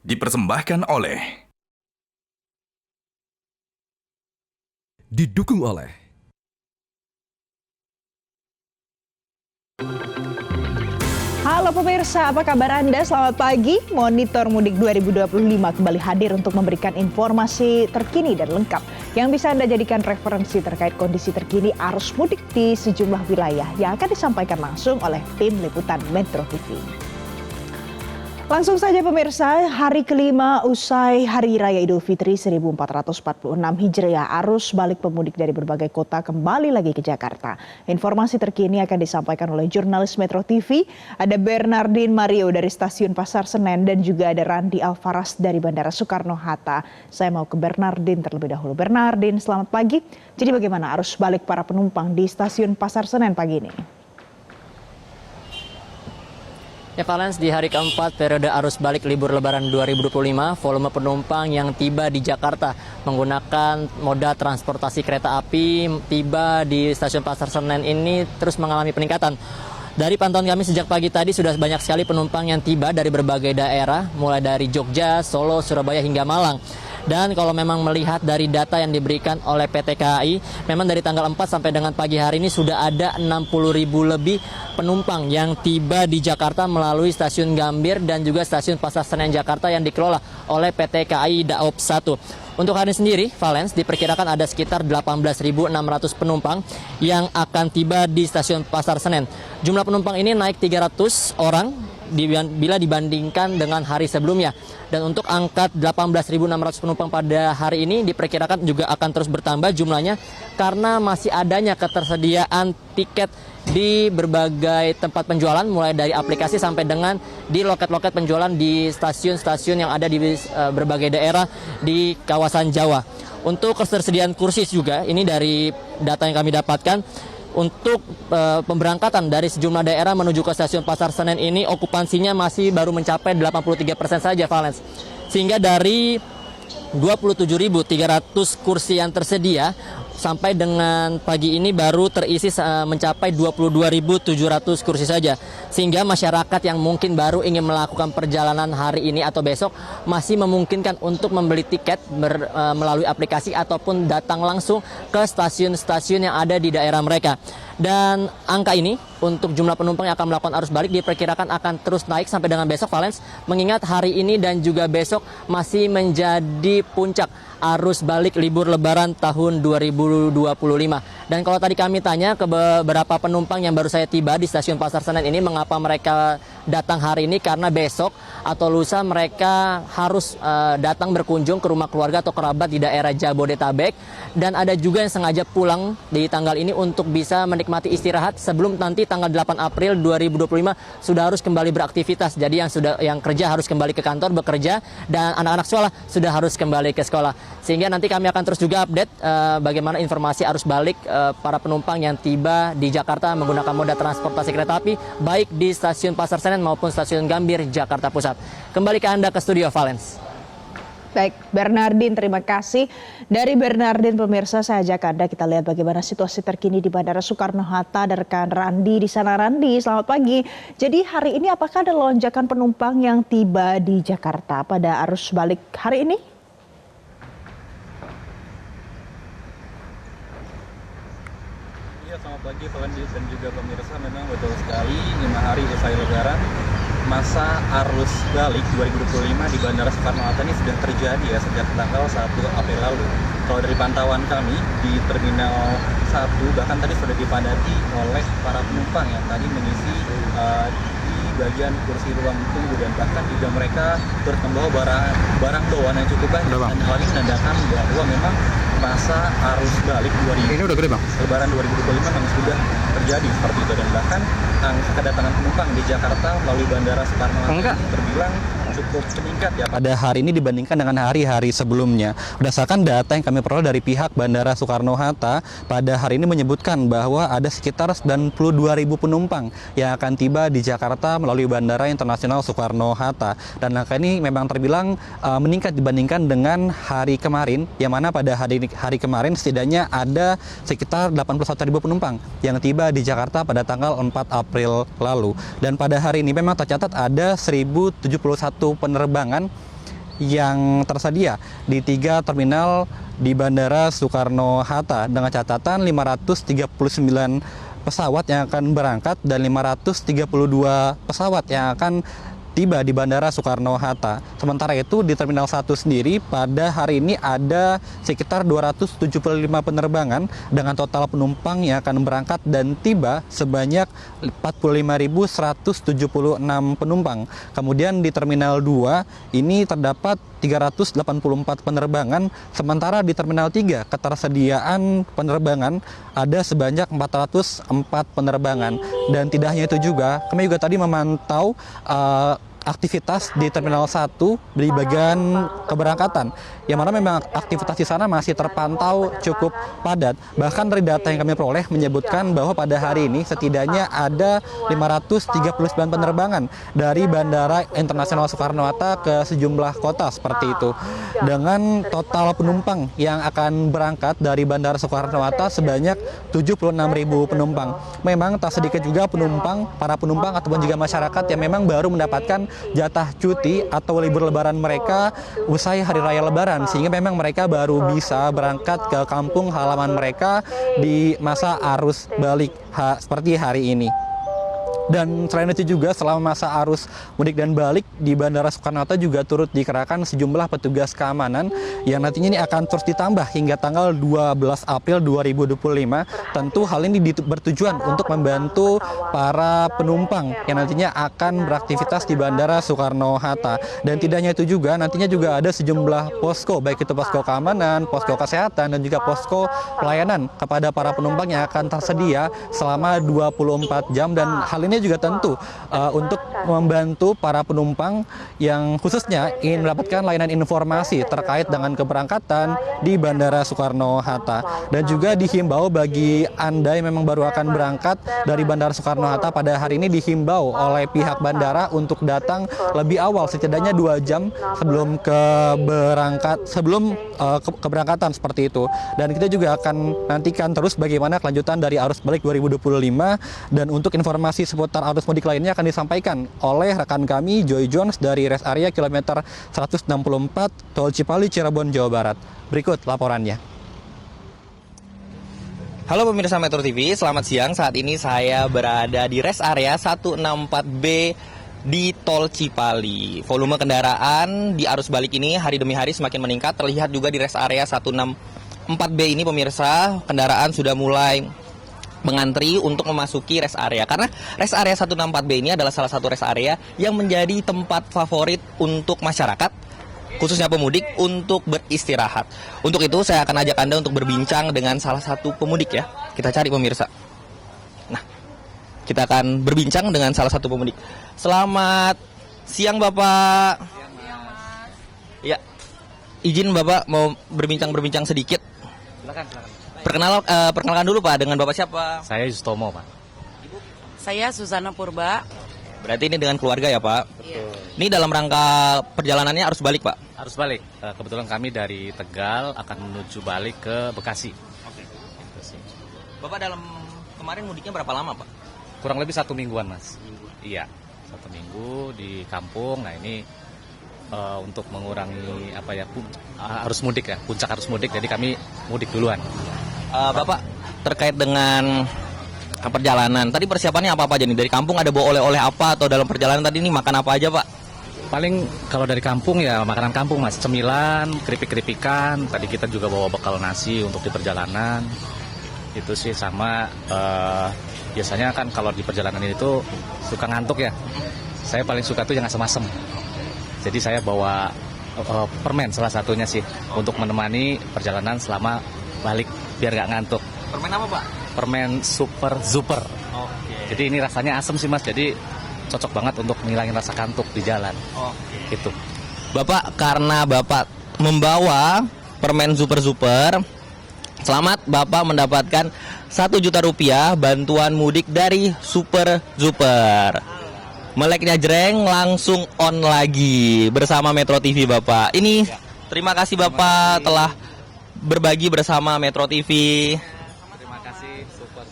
Dipersembahkan oleh Didukung oleh Halo pemirsa, apa kabar Anda? Selamat pagi. Monitor Mudik 2025 kembali hadir untuk memberikan informasi terkini dan lengkap yang bisa Anda jadikan referensi terkait kondisi terkini arus mudik di sejumlah wilayah yang akan disampaikan langsung oleh tim liputan Metro TV. Langsung saja pemirsa, hari kelima usai Hari Raya Idul Fitri 1446 Hijriah, arus balik pemudik dari berbagai kota kembali lagi ke Jakarta. Informasi terkini akan disampaikan oleh jurnalis Metro TV, ada Bernardin Mario dari Stasiun Pasar Senen dan juga ada Randi Alfaras dari Bandara Soekarno-Hatta. Saya mau ke Bernardin terlebih dahulu. Bernardin, selamat pagi. Jadi bagaimana arus balik para penumpang di Stasiun Pasar Senen pagi ini? Ya Valens, di hari keempat periode arus balik libur lebaran 2025, volume penumpang yang tiba di Jakarta menggunakan moda transportasi kereta api tiba di stasiun Pasar Senen ini terus mengalami peningkatan. Dari pantauan kami sejak pagi tadi sudah banyak sekali penumpang yang tiba dari berbagai daerah, mulai dari Jogja, Solo, Surabaya hingga Malang. Dan kalau memang melihat dari data yang diberikan oleh PT KAI, memang dari tanggal 4 sampai dengan pagi hari ini sudah ada 60.000 lebih penumpang yang tiba di Jakarta melalui stasiun Gambir dan juga stasiun Pasar Senen Jakarta yang dikelola oleh PT KAI Daop 1. Untuk hari ini sendiri, Valens, diperkirakan ada sekitar 18.600 penumpang yang akan tiba di stasiun Pasar Senen. Jumlah penumpang ini naik 300 orang bila dibandingkan dengan hari sebelumnya. Dan untuk angka 18.600 penumpang pada hari ini diperkirakan juga akan terus bertambah jumlahnya karena masih adanya ketersediaan tiket di berbagai tempat penjualan, mulai dari aplikasi sampai dengan di loket-loket penjualan di stasiun-stasiun yang ada di berbagai daerah di kawasan Jawa. Untuk ketersediaan kursi juga, ini dari data yang kami dapatkan, untuk pemberangkatan dari sejumlah daerah menuju ke stasiun Pasar Senen ini okupansinya masih baru mencapai 83% saja, Valens. Sehingga dari 27.300 kursi yang tersedia, sampai dengan pagi ini baru terisi mencapai 22.700 kursi saja. Sehingga masyarakat yang mungkin baru ingin melakukan perjalanan hari ini atau besok masih memungkinkan untuk membeli tiket melalui aplikasi ataupun datang langsung ke stasiun-stasiun yang ada di daerah mereka. Dan angka ini untuk jumlah penumpang yang akan melakukan arus balik diperkirakan akan terus naik sampai dengan besok, Valens, mengingat hari ini dan juga besok masih menjadi puncak arus balik libur lebaran tahun 2025. Dan kalau tadi kami tanya ke beberapa penumpang yang baru saya tiba di stasiun Pasar Senen ini mengapa mereka datang hari ini, karena besok atau lusa mereka harus datang berkunjung ke rumah keluarga atau kerabat di daerah Jabodetabek, dan ada juga yang sengaja pulang di tanggal ini untuk bisa menikmati istirahat sebelum nanti tanggal 8 April 2025 sudah harus kembali beraktivitas. Jadi yang kerja harus kembali ke kantor bekerja dan anak-anak sekolah sudah harus kembali ke sekolah. Sehingga nanti kami akan terus juga update bagaimana informasi arus balik para penumpang yang tiba di Jakarta menggunakan moda transportasi kereta api baik di stasiun Pasar Senen maupun stasiun Gambir Jakarta Pusat. Kembali ke Anda ke studio, Valens. Baik, Bernardin, terima kasih. Dari Bernardin, pemirsa, saya ajak Anda kita lihat bagaimana situasi terkini di Bandara Soekarno-Hatta. Ada rekan Randi di sana. Randi, selamat pagi. Jadi hari ini apakah ada lonjakan penumpang yang tiba di Jakarta pada arus balik hari ini? Iya, selamat pagi Valens dan juga pemirsa. Memang betul sekali 5 hari usai lebaran, masa arus balik 2025 di Bandara Soekarno-Hatta ini sudah terjadi ya sejak tanggal 1 April lalu. Kalau dari pantauan kami di Terminal 1 bahkan tadi sudah dipadati oleh para penumpang yang tadi mengisi di bagian kursi ruang tunggu, dan bahkan juga mereka turut membawa barang bawaan yang cukup banyak. Dan hal ini menandakan bahwa memang masa arus balik lebaran 2025 memang sudah terjadi seperti itu, dan bahkan angka kedatangan penumpang di Jakarta melalui Bandara Soekarno-Hatta ini terbilang cukup meningkat ya pada hari ini dibandingkan dengan hari-hari sebelumnya. Berdasarkan data yang kami peroleh dari pihak Bandara Soekarno-Hatta, pada hari ini menyebutkan bahwa ada sekitar 92.000 penumpang yang akan tiba di Jakarta melalui Bandara Internasional Soekarno-Hatta. Dan angka ini memang terbilang meningkat dibandingkan dengan hari kemarin, yang mana pada hari kemarin setidaknya ada sekitar 81.000 penumpang yang tiba di Jakarta pada tanggal 4 April lalu. Dan pada hari ini memang tercatat ada 1.071 penerbangan yang tersedia di 3 terminal di Bandara Soekarno-Hatta dengan catatan 539 pesawat yang akan berangkat dan 532 pesawat yang akan tiba di Bandara Soekarno-Hatta. Sementara itu di Terminal 1 sendiri pada hari ini ada sekitar 275 penerbangan dengan total penumpang yang akan berangkat dan tiba sebanyak 45.176 penumpang. Kemudian di Terminal 2 ini terdapat 384 penerbangan, sementara di Terminal 3 ketersediaan penerbangan ada sebanyak 404 penerbangan. Dan tidak hanya itu juga, kami juga tadi memantau aktivitas di Terminal 1 di bagian keberangkatan, yang mana memang aktivitas di sana masih terpantau cukup padat. Bahkan dari data yang kami peroleh menyebutkan bahwa pada hari ini setidaknya ada 539 penerbangan dari Bandara Internasional Soekarno-Hatta ke sejumlah kota seperti itu. Dengan total penumpang yang akan berangkat dari Bandara Soekarno-Hatta sebanyak 76.000 penumpang. Memang tak sedikit juga para penumpang ataupun juga masyarakat yang memang baru mendapatkan jatah cuti atau libur lebaran mereka usai hari raya lebaran, sehingga memang mereka baru bisa berangkat ke kampung halaman mereka di masa arus balik seperti hari ini. Dan selain itu juga selama masa arus mudik dan balik di Bandara Soekarno-Hatta juga turut dikerahkan sejumlah petugas keamanan yang nantinya ini akan terus ditambah hingga tanggal 12 April 2025. Tentu hal ini bertujuan untuk membantu para penumpang yang nantinya akan beraktivitas di Bandara Soekarno-Hatta. Dan tidak hanya itu juga, nantinya juga ada sejumlah posko, baik itu posko keamanan, posko kesehatan, dan juga posko pelayanan kepada para penumpang yang akan tersedia selama 24 jam. Dan hal ini juga tentu untuk membantu para penumpang yang khususnya ingin mendapatkan layanan informasi terkait dengan keberangkatan di Bandara Soekarno-Hatta. Dan juga dihimbau bagi Anda yang memang baru akan berangkat dari Bandara Soekarno-Hatta pada hari ini, dihimbau oleh pihak bandara untuk datang lebih awal, setidaknya 2 jam sebelum keberangkatan seperti itu. Dan kita juga akan nantikan terus bagaimana kelanjutan dari arus balik 2025, dan untuk informasi seputar arus mudik lainnya akan disampaikan oleh rekan kami Joy Jones dari rest area kilometer 164 Tol Cipali, Cirebon, Jawa Barat. Berikut laporannya. Halo pemirsa Metro TV, selamat siang. Saat ini saya berada di rest area 164B di Tol Cipali. Volume kendaraan di arus balik ini hari demi hari semakin meningkat. Terlihat juga di rest area 164B ini pemirsa, kendaraan sudah mulai mengantri untuk memasuki rest area. Karena rest area 164B ini adalah salah satu rest area yang menjadi tempat favorit untuk masyarakat, khususnya pemudik, untuk beristirahat. Untuk itu saya akan ajak Anda untuk berbincang dengan salah satu pemudik ya. Kita cari pemirsa. Nah, kita akan berbincang dengan salah satu pemudik. Selamat siang Bapak. Ya, izin Bapak mau berbincang sedikit. Silakan. Perkenalkan dulu Pak, dengan Bapak siapa? Saya Justomo, Pak. Saya Susana Purba. Berarti ini dengan keluarga ya Pak? Iya. Ini dalam rangka perjalanannya arus balik Pak? Arus balik. Kebetulan kami dari Tegal akan menuju balik ke Bekasi. Oke. Gitu sih. Bapak kemarin mudiknya berapa lama Pak? Kurang lebih 1 mingguan, Mas. Iya, 1 minggu di kampung. Nah ini untuk mengurangi arus mudik ya, puncak arus mudik. Jadi kami mudik duluan. Bapak terkait dengan perjalanan, tadi persiapannya apa aja nih? Dari kampung ada bawa oleh-oleh apa, atau dalam perjalanan tadi nih makan apa aja Pak? Paling kalau dari kampung ya makanan kampung, Mas. Cemilan, keripik-keripikan. Tadi kita juga bawa bekal nasi untuk di perjalanan. Itu sih, sama biasanya kan kalau di perjalanan ini tuh suka ngantuk ya. Saya paling suka tuh yang asem-asem. Jadi saya bawa permen salah satunya sih untuk menemani perjalanan selama balik biar nggak ngantuk. Permen apa Pak? Permen Super Zuper. Oke. Jadi ini rasanya asam sih Mas, jadi cocok banget untuk ngilangin rasa kantuk di jalan. Oke. Itu. Bapak, karena Bapak membawa permen Super Zuper, selamat Bapak mendapatkan Rp1.000.000 bantuan mudik dari Super Zuper. Meleknya jreng, langsung on lagi bersama Metro TV Bapak. Ini terima kasih Bapak telah berbagi bersama Metro TV. Terima kasih, super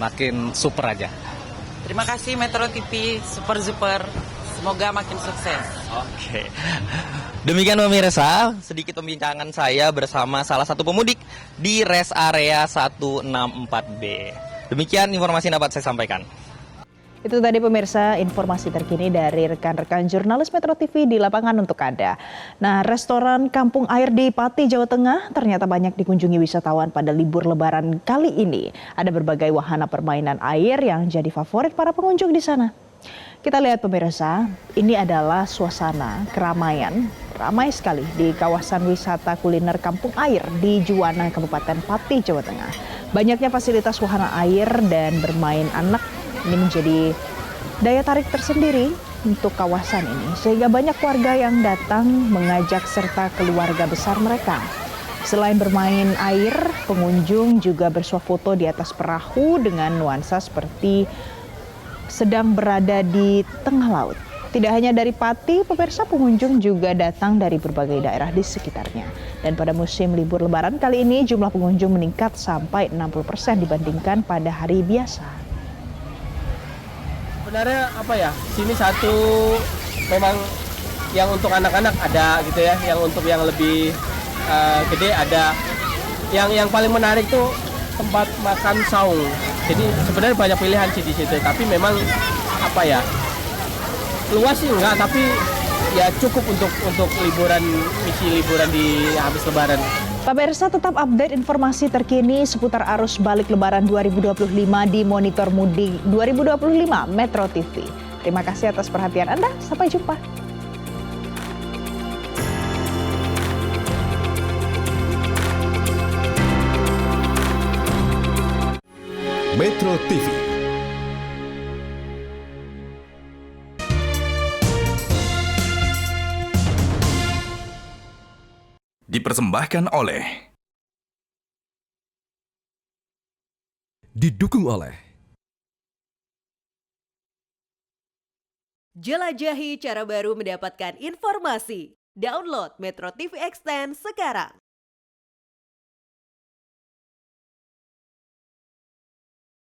makin super aja. Terima kasih Metro TV Super. Semoga makin sukses. Oke. Demikian pemirsa, sedikit pembincangan saya bersama salah satu pemudik di rest area 164B. Demikian informasi yang dapat saya sampaikan. Itu tadi pemirsa informasi terkini dari rekan-rekan jurnalis Metro TV di lapangan untuk Anda. Nah, restoran Kampung Air di Pati, Jawa Tengah ternyata banyak dikunjungi wisatawan pada libur lebaran kali ini. Ada berbagai wahana permainan air yang jadi favorit para pengunjung di sana. Kita lihat pemirsa, ini adalah suasana keramaian ramai sekali di kawasan wisata kuliner Kampung Air di Juwana, Kabupaten Pati, Jawa Tengah. Banyaknya fasilitas wahana air dan bermain anak ini menjadi daya tarik tersendiri untuk kawasan ini, sehingga banyak warga yang datang mengajak serta keluarga besar mereka. Selain bermain air, pengunjung juga bersuah foto di atas perahu dengan nuansa seperti sedang berada di tengah laut. Tidak hanya dari Pati, pemirsa, pengunjung juga datang dari berbagai daerah di sekitarnya. Dan pada musim libur lebaran kali ini jumlah pengunjung meningkat sampai 60% dibandingkan pada hari biasa. Sebenarnya apa ya, sini satu memang yang untuk anak-anak ada gitu ya, yang untuk yang lebih gede ada. Yang paling menarik tuh tempat makan saung. Jadi sebenarnya banyak pilihan sih di situ, tapi memang apa ya, luas sih enggak, tapi ya cukup untuk liburan, misi liburan di habis lebaran. Pemirsa, tetap update informasi terkini seputar arus balik lebaran 2025 di Monitor Mudik 2025 Metro TV. Terima kasih atas perhatian Anda. Sampai jumpa. Metro TV. Dipersembahkan oleh, didukung oleh jelajahi cara baru mendapatkan informasi. Download Metro TV Extend sekarang.